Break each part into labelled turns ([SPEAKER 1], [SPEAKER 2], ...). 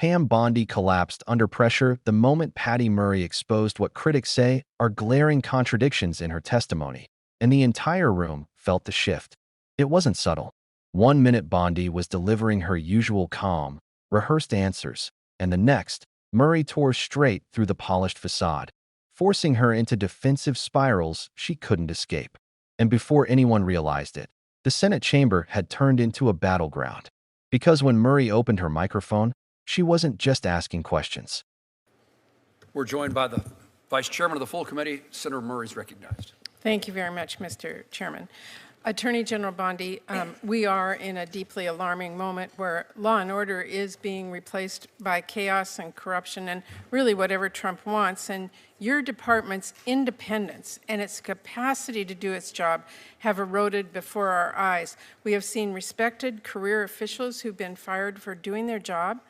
[SPEAKER 1] Pam Bondi collapsed under pressure the moment Patty Murray exposed what critics say are glaring contradictions in her testimony, and the entire room felt the shift. It wasn't subtle. 1 minute Bondi was delivering her usual calm, rehearsed answers, and the next, Murray tore straight through the polished facade, forcing her into defensive spirals she couldn't escape. And before anyone realized it, the Senate chamber had turned into a battleground. Because when Murray opened her microphone, she wasn't just asking questions.
[SPEAKER 2] We're joined by the Vice Chairman of the full committee. Senator Murray is recognized.
[SPEAKER 3] Thank you very much, Mr. Chairman. Attorney General Bondi, we are in a deeply alarming moment where law and order is being replaced by chaos and corruption and really whatever Trump wants. And your department's independence and its capacity to do its job have eroded before our eyes. We have seen respected career officials who've been fired for doing their job.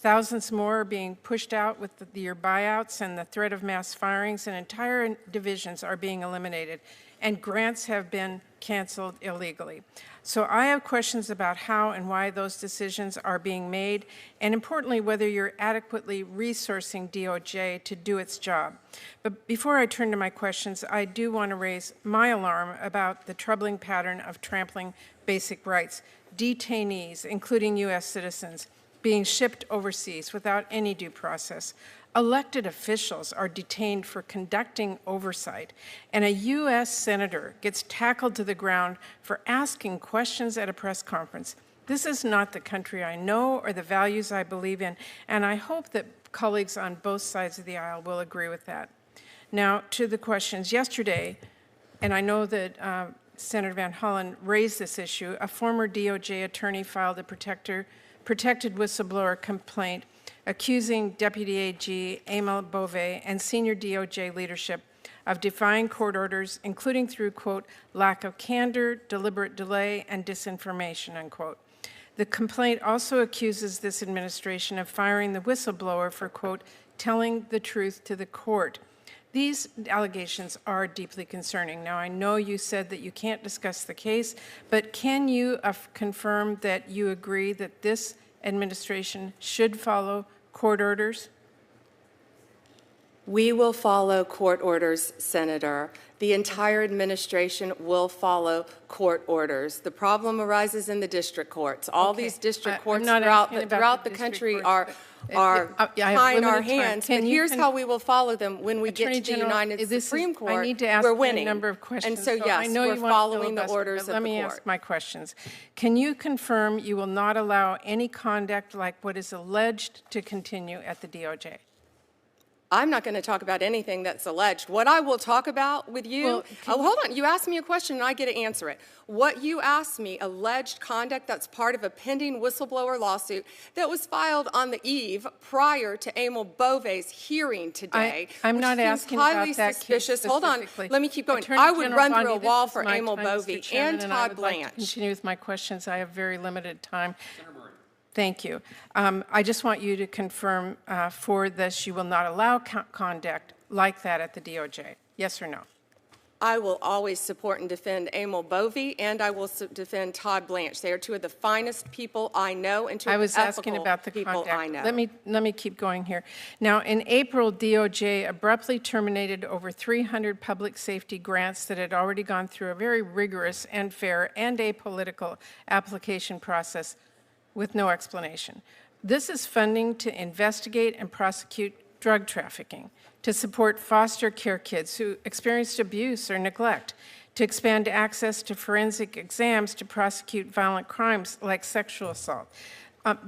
[SPEAKER 3] Thousands more are being pushed out with your buyouts and the threat of mass firings, and entire divisions are being eliminated, and grants have been canceled illegally. So I have questions about how and why those decisions are being made, and importantly, whether you're adequately resourcing DOJ to do its job. But before I turn to my questions, I do want to raise my alarm about the troubling pattern of trampling basic rights. Detainees, including U.S. citizens, being shipped overseas without any due process. Elected officials are detained for conducting oversight, and a U.S. senator gets tackled to the ground for asking questions at a press conference. This is not the country I know or the values I believe in, and I hope that colleagues on both sides of the aisle will agree with that. Now, to the questions. Yesterday, and I know that Senator Van Hollen raised this issue, a former DOJ attorney filed a protected whistleblower complaint accusing Deputy AG Emil Bove and senior DOJ leadership of defying court orders, including through, quote, lack of candor, deliberate delay, and disinformation, unquote. The complaint also accuses this administration of firing the whistleblower for, quote, telling the truth to the court. These allegations are deeply concerning. Now, I know you said that you can't discuss the case, but can you confirm that you agree that this administration should follow court orders?
[SPEAKER 4] We will follow court orders, Senator. The entire administration will follow court orders. The problem arises in the district courts. All these district courts throughout the country are tying our hands. But here's how we will follow them when we get to the United Supreme Court.
[SPEAKER 3] I need to ask
[SPEAKER 4] we're winning.
[SPEAKER 3] A number of questions.
[SPEAKER 4] And so, yes, we're following the orders of the court.
[SPEAKER 3] Let me ask my questions. Can you confirm you will not allow any conduct like what is alleged to continue at the DOJ?
[SPEAKER 4] I'm not going to talk about anything that's alleged. What I will talk about with you, hold on, you asked me a question and I get to answer it. What you asked me, alleged conduct that's part of a pending whistleblower lawsuit that was filed on the eve prior to Emil Bove's hearing today.
[SPEAKER 3] I'm not asking about that
[SPEAKER 4] suspicious.
[SPEAKER 3] Case
[SPEAKER 4] hold on, let me keep going. I would run through a wall for Emil Bove and Todd Blanche.
[SPEAKER 3] Like to continue with my questions. I have very limited time. Thank you. I just want you to confirm for this you will not allow conduct like that at the DOJ. Yes or no?
[SPEAKER 4] I will always support and defend Emil Bove, and I will defend Todd Blanche. They are two of the finest people I know and two of the ethical people I know.
[SPEAKER 3] I was asking about the conduct. Let me keep going here. Now, in April, DOJ abruptly terminated over 300 public safety grants that had already gone through a very rigorous and fair and apolitical application process with no explanation. This is funding to investigate and prosecute drug trafficking, to support foster care kids who experienced abuse or neglect, to expand access to forensic exams to prosecute violent crimes like sexual assault.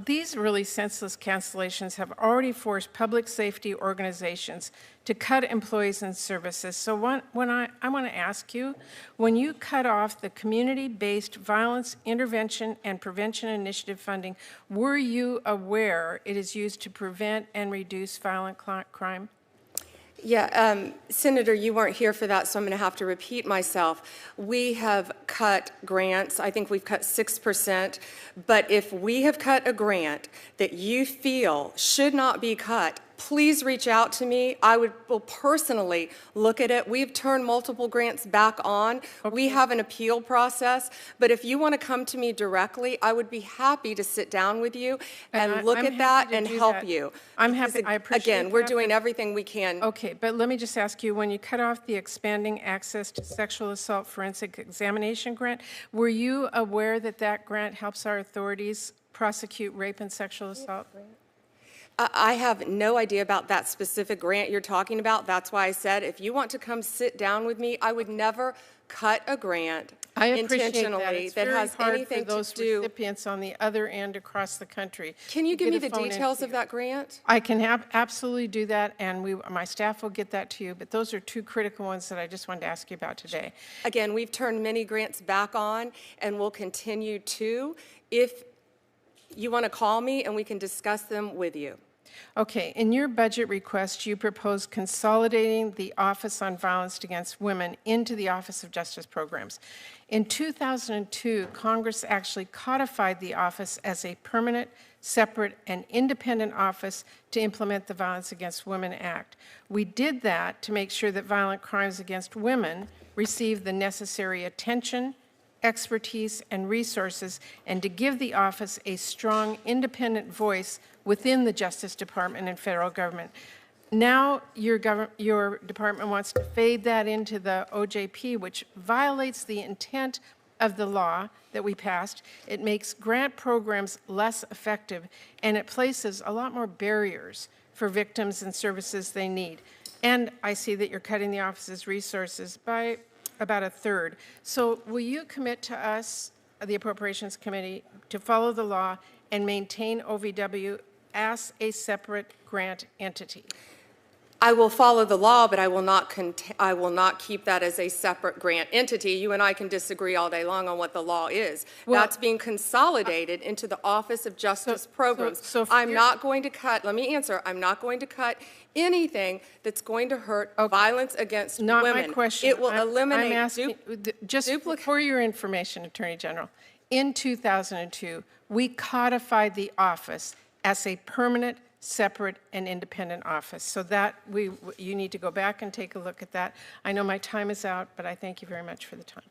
[SPEAKER 3] These really senseless cancellations have already forced public safety organizations to cut employees and services. So I want to ask you, when you cut off the community-based violence intervention and prevention initiative funding, were you aware it is used to prevent and reduce violent crime?
[SPEAKER 4] Yeah, Senator, you weren't here for that, so I'm going to have to repeat myself. We have cut grants. I think we've cut 6%. But if we have cut a grant that you feel should not be cut, please reach out to me. I will personally look at it. We've turned multiple grants back on.
[SPEAKER 3] Okay.
[SPEAKER 4] We have an appeal process, but if you want to come to me directly, I would be happy to sit down with you and look
[SPEAKER 3] I'm
[SPEAKER 4] at that
[SPEAKER 3] happy to
[SPEAKER 4] and
[SPEAKER 3] do
[SPEAKER 4] help
[SPEAKER 3] that.
[SPEAKER 4] you.
[SPEAKER 3] I'm
[SPEAKER 4] Because,
[SPEAKER 3] happy. I appreciate
[SPEAKER 4] again, we're
[SPEAKER 3] that,
[SPEAKER 4] doing
[SPEAKER 3] but-
[SPEAKER 4] everything we can.
[SPEAKER 3] Okay, but let me just ask you, when you cut off the expanding access to sexual assault forensic examination grant, were you aware that that grant helps our authorities prosecute rape and sexual assault?
[SPEAKER 4] I have no idea about that specific grant you're talking about. That's why I said, if you want to come sit down with me, I would never cut a grant
[SPEAKER 3] I appreciate
[SPEAKER 4] intentionally
[SPEAKER 3] that. It's
[SPEAKER 4] that
[SPEAKER 3] very
[SPEAKER 4] has
[SPEAKER 3] hard
[SPEAKER 4] anything
[SPEAKER 3] for those
[SPEAKER 4] to do.
[SPEAKER 3] recipients on the other end across the country.
[SPEAKER 4] Can you
[SPEAKER 3] to
[SPEAKER 4] give me
[SPEAKER 3] get a
[SPEAKER 4] the
[SPEAKER 3] phone
[SPEAKER 4] details of
[SPEAKER 3] interview.
[SPEAKER 4] that grant?
[SPEAKER 3] I can absolutely do that, and my staff will get that to you, but those are two critical ones that I just wanted to ask you about today.
[SPEAKER 4] Again, we've turned many grants back on and will continue to. If you want to call me and we can discuss them with you.
[SPEAKER 3] Okay, in your budget request, you propose consolidating the Office on Violence Against Women into the Office of Justice Programs. In 2002, Congress actually codified the office as a permanent, separate, and independent office to implement the Violence Against Women Act. We did that to make sure that violent crimes against women receive the necessary attention, expertise, and resources, and to give the office a strong, independent voice within the Justice Department and federal government. Now, your department wants to fade that into the OJP, which violates the intent of the law that we passed. It makes grant programs less effective, and it places a lot more barriers for victims and services they need. And I see that you're cutting the office's resources by about a third. So will you commit to us, the Appropriations Committee, to follow the law and maintain OVW as a separate grant entity?
[SPEAKER 4] I will follow the law, but I will not keep that as a separate grant entity. You and I can disagree all day long on what the law is.
[SPEAKER 3] Well,
[SPEAKER 4] that's being consolidated into the Office of Justice Programs.
[SPEAKER 3] so if
[SPEAKER 4] I'm
[SPEAKER 3] you're-
[SPEAKER 4] not going to cut, let me answer, I'm not going to cut anything that's going to hurt violence against
[SPEAKER 3] Not
[SPEAKER 4] women.
[SPEAKER 3] my question.
[SPEAKER 4] It will
[SPEAKER 3] I'm
[SPEAKER 4] eliminate
[SPEAKER 3] asking, just for your information, Attorney General, in 2002, we codified the office as a permanent, separate, and independent office. So that you need to go back and take a look at that. I know my time is out, but I thank you very much for the time.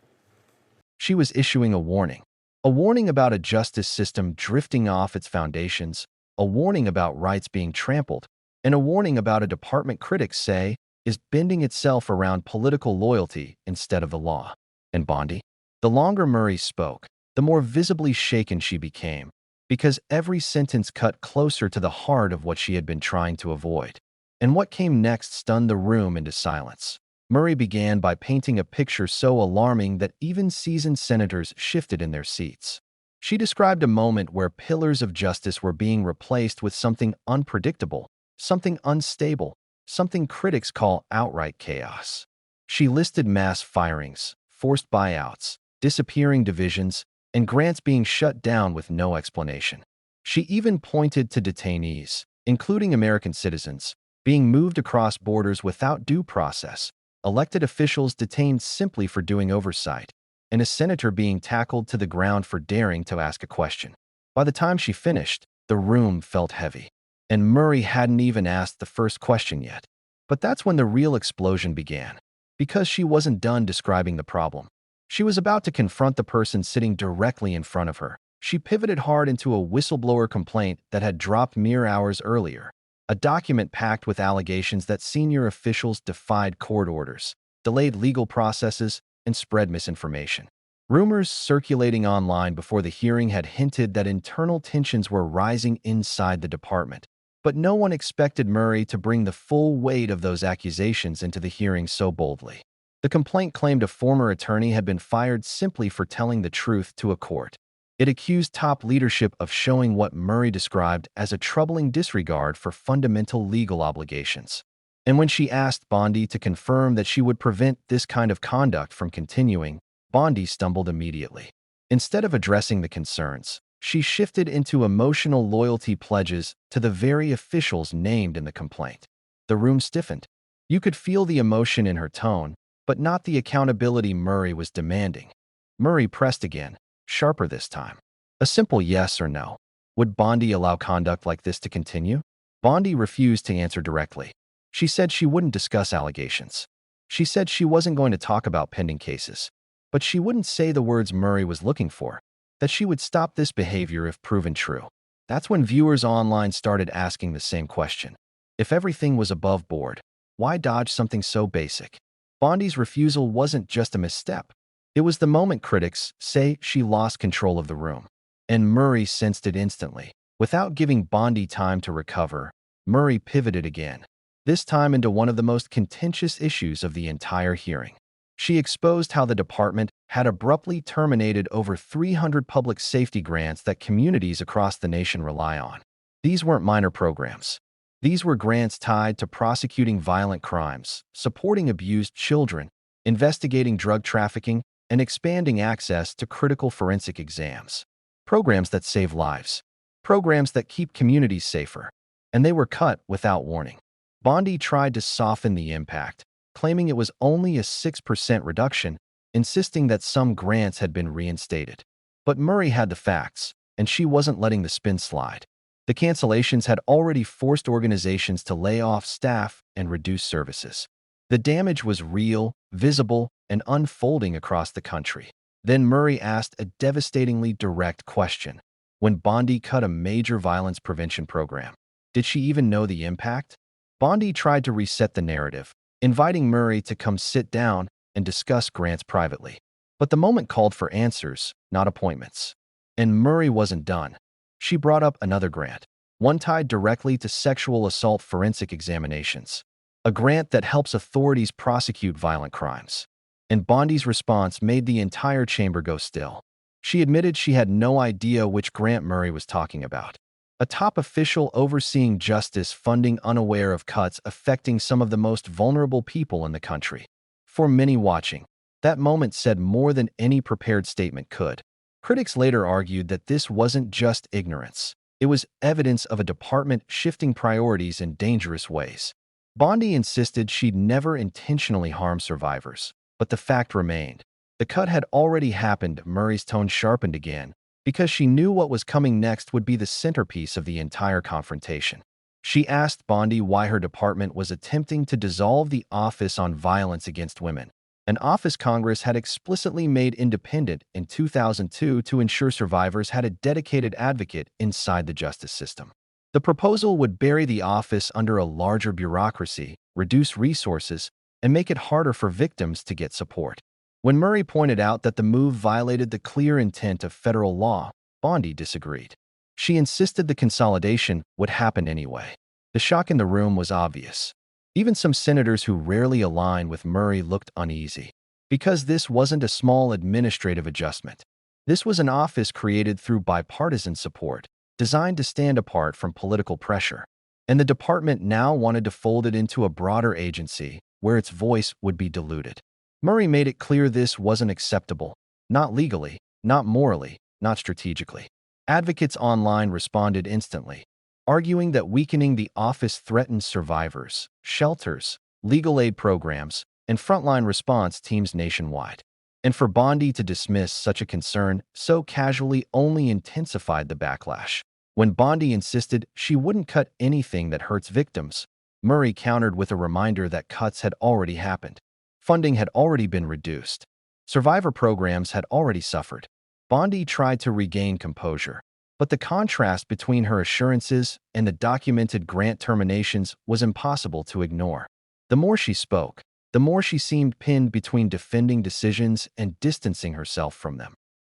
[SPEAKER 1] She was issuing a warning about a justice system drifting off its foundations, a warning about rights being trampled, and a warning about a department critics say is bending itself around political loyalty instead of the law. And Bondi? The longer Murray spoke, the more visibly shaken she became, because every sentence cut closer to the heart of what she had been trying to avoid. And what came next stunned the room into silence. Murray began by painting a picture so alarming that even seasoned senators shifted in their seats. She described a moment where pillars of justice were being replaced with something unpredictable, something unstable, something critics call outright chaos. She listed mass firings, forced buyouts, disappearing divisions, and grants being shut down with no explanation. She even pointed to detainees, including American citizens, being moved across borders without due process, elected officials detained simply for doing oversight, and a senator being tackled to the ground for daring to ask a question. By the time she finished, the room felt heavy, and Murray hadn't even asked the first question yet. But that's when the real explosion began, because she wasn't done describing the problem. She was about to confront the person sitting directly in front of her. She pivoted hard into a whistleblower complaint that had dropped mere hours earlier, a document packed with allegations that senior officials defied court orders, delayed legal processes, and spread misinformation. Rumors circulating online before the hearing had hinted that internal tensions were rising inside the department, but no one expected Murray to bring the full weight of those accusations into the hearing so boldly. The complaint claimed a former attorney had been fired simply for telling the truth to a court. It accused top leadership of showing what Murray described as a troubling disregard for fundamental legal obligations. And when she asked Bondi to confirm that she would prevent this kind of conduct from continuing, Bondi stumbled immediately. Instead of addressing the concerns, she shifted into emotional loyalty pledges to the very officials named in the complaint. The room stiffened. You could feel the emotion in her tone, but not the accountability Murray was demanding. Murray pressed again, sharper this time. A simple yes or no. Would Bondi allow conduct like this to continue? Bondi refused to answer directly. She said she wouldn't discuss allegations. She said she wasn't going to talk about pending cases. But she wouldn't say the words Murray was looking for, that she would stop this behavior if proven true. That's when viewers online started asking the same question. If everything was above board, why dodge something so basic? Bondi's refusal wasn't just a misstep. It was the moment critics say she lost control of the room. And Murray sensed it instantly. Without giving Bondi time to recover, Murray pivoted again, this time into one of the most contentious issues of the entire hearing. She exposed how the department had abruptly terminated over 300 public safety grants that communities across the nation rely on. These weren't minor programs. These were grants tied to prosecuting violent crimes, supporting abused children, investigating drug trafficking, and expanding access to critical forensic exams. Programs that save lives. Programs that keep communities safer. And they were cut without warning. Bondi tried to soften the impact, claiming it was only a 6% reduction, insisting that some grants had been reinstated. But Murray had the facts, and she wasn't letting the spin slide. The cancellations had already forced organizations to lay off staff and reduce services. The damage was real, visible, and unfolding across the country. Then Murray asked a devastatingly direct question. When Bondi cut a major violence prevention program, did she even know the impact? Bondi tried to reset the narrative, inviting Murray to come sit down and discuss grants privately. But the moment called for answers, not appointments. And Murray wasn't done. She brought up another grant, one tied directly to sexual assault forensic examinations, a grant that helps authorities prosecute violent crimes. And Bondi's response made the entire chamber go still. She admitted she had no idea which grant Murray was talking about. A top official overseeing justice funding unaware of cuts affecting some of the most vulnerable people in the country. For many watching, that moment said more than any prepared statement could. Critics later argued that this wasn't just ignorance. It was evidence of a department shifting priorities in dangerous ways. Bondi insisted she'd never intentionally harm survivors, but the fact remained. The cut had already happened. Murray's tone sharpened again, because she knew what was coming next would be the centerpiece of the entire confrontation. She asked Bondi why her department was attempting to dissolve the Office on Violence Against Women, an office Congress had explicitly made independent in 2002 to ensure survivors had a dedicated advocate inside the justice system. The proposal would bury the office under a larger bureaucracy, reduce resources, and make it harder for victims to get support. When Murray pointed out that the move violated the clear intent of federal law, Bondi disagreed. She insisted the consolidation would happen anyway. The shock in the room was obvious. Even some senators who rarely align with Murray looked uneasy. Because this wasn't a small administrative adjustment. This was an office created through bipartisan support, designed to stand apart from political pressure. And the department now wanted to fold it into a broader agency, where its voice would be diluted. Murray made it clear this wasn't acceptable, not legally, not morally, not strategically. Advocates online responded instantly, arguing that weakening the office threatens survivors, shelters, legal aid programs, and frontline response teams nationwide. And for Bondi to dismiss such a concern so casually only intensified the backlash. When Bondi insisted she wouldn't cut anything that hurts victims, Murray countered with a reminder that cuts had already happened. Funding had already been reduced. Survivor programs had already suffered. Bondi tried to regain composure, but the contrast between her assurances and the documented grant terminations was impossible to ignore. The more she spoke, the more she seemed pinned between defending decisions and distancing herself from them.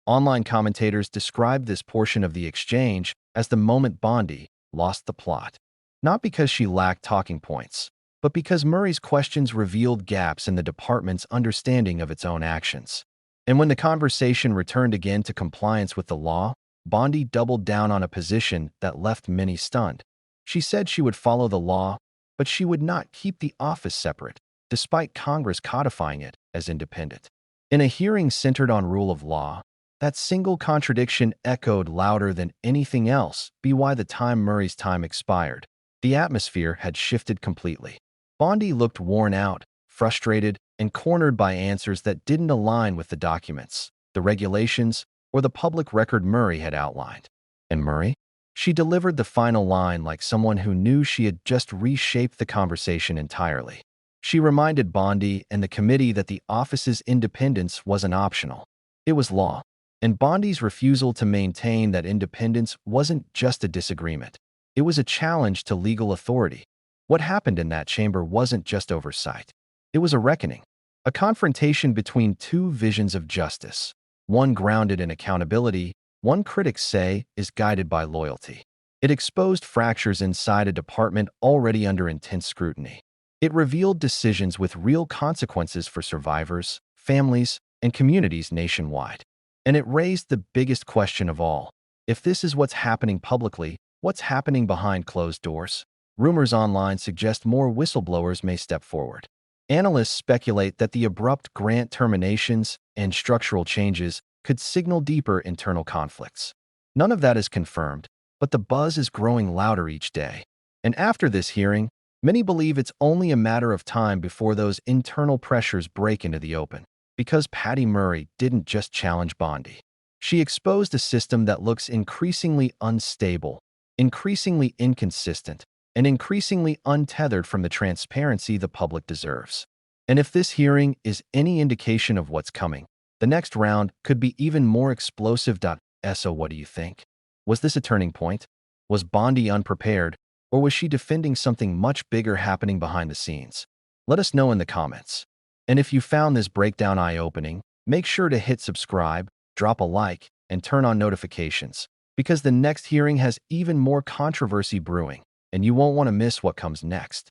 [SPEAKER 1] Online commentators described this portion of the exchange as the moment Bondi lost the plot. Not because she lacked talking points, but because Murray's questions revealed gaps in the department's understanding of its own actions. And when the conversation returned again to compliance with the law, Bondi doubled down on a position that left many stunned. She said she would follow the law, but she would not keep the office separate, despite Congress codifying it as independent. In a hearing centered on rule of law, that single contradiction echoed louder than anything else by the time Murray's time expired. The atmosphere had shifted completely. Bondi looked worn out, frustrated, and cornered by answers that didn't align with the documents, the regulations, or the public record Murray had outlined. And Murray? She delivered the final line like someone who knew she had just reshaped the conversation entirely. She reminded Bondi and the committee that the office's independence wasn't optional. It was law. And Bondi's refusal to maintain that independence wasn't just a disagreement. It was a challenge to legal authority. What happened in that chamber wasn't just oversight. It was a reckoning, a confrontation between two visions of justice, one grounded in accountability, one critics say is guided by loyalty. It exposed fractures inside a department already under intense scrutiny. It revealed decisions with real consequences for survivors, families, and communities nationwide. And it raised the biggest question of all. If this is what's happening publicly, what's happening behind closed doors? Rumors online suggest more whistleblowers may step forward. Analysts speculate that the abrupt grant terminations and structural changes could signal deeper internal conflicts. None of that is confirmed, but the buzz is growing louder each day. And after this hearing, many believe it's only a matter of time before those internal pressures break into the open. Because Patty Murray didn't just challenge Bondi. She exposed a system that looks increasingly unstable, increasingly inconsistent, and increasingly untethered from the transparency the public deserves. And if this hearing is any indication of what's coming, the next round could be even more explosive. So what do you think? Was this a turning point? Was Bondi unprepared, or was she defending something much bigger happening behind the scenes? Let us know in the comments. And if you found this breakdown eye-opening, make sure to hit subscribe, drop a like, and turn on notifications, because the next hearing has even more controversy brewing, and you won't want to miss what comes next.